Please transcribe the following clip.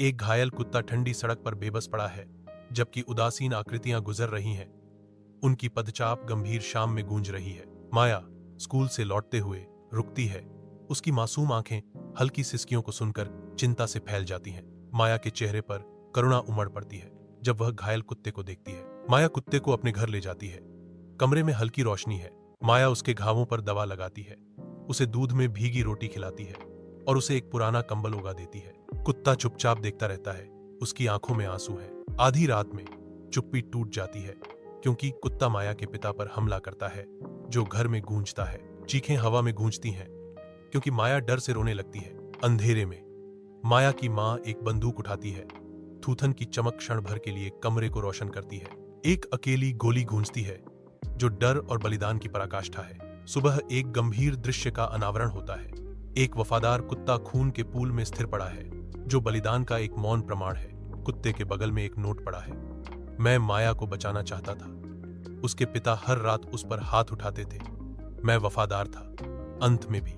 एक घायल कुत्ता ठंडी सड़क पर बेबस पड़ा है, जबकि उदासीन आकृतियां गुजर रही हैं। उनकी पदचाप गंभीर शाम में गूंज रही है। माया स्कूल से लौटते हुए रुकती है। उसकी मासूम आंखें हल्की सिसकियों को सुनकर चिंता से फैल जाती हैं। माया के चेहरे पर करुणा उमड़ पड़ती है जब वह घायल कुत्ते को देखती है। माया कुत्ते को अपने घर ले जाती है। कमरे में हल्की रोशनी है। माया उसके घावों पर दवा लगाती है, उसे दूध में भीगी रोटी खिलाती है और उसे एक पुराना कंबल उगा देती है। कुत्ता चुपचाप देखता रहता है, उसकी आंखों में आंसू है। आधी रात में चुप्पी टूट जाती है, क्योंकि कुत्ता माया के पिता पर हमला करता है, जो घर में गूंजता है। चीखें हवा में गूंजती हैं, क्योंकि माया डर से रोने लगती है। अंधेरे में माया की मां एक बंदूक उठाती है। थूथन की चमक क्षण भर के लिए कमरे को रोशन करती है। एक अकेली गोली गूंजती है, जो डर और बलिदान की पराकाष्ठा है। सुबह एक गंभीर दृश्य का अनावरण होता है। एक वफादार कुत्ता खून के पूल में स्थिर पड़ा है, जो बलिदान का एक मौन प्रमाण है। कुत्ते के बगल में एक नोट पड़ा है। मैं माया को बचाना चाहता था। उसके पिता हर रात उस पर हाथ उठाते थे। मैं वफादार था, अंत में भी।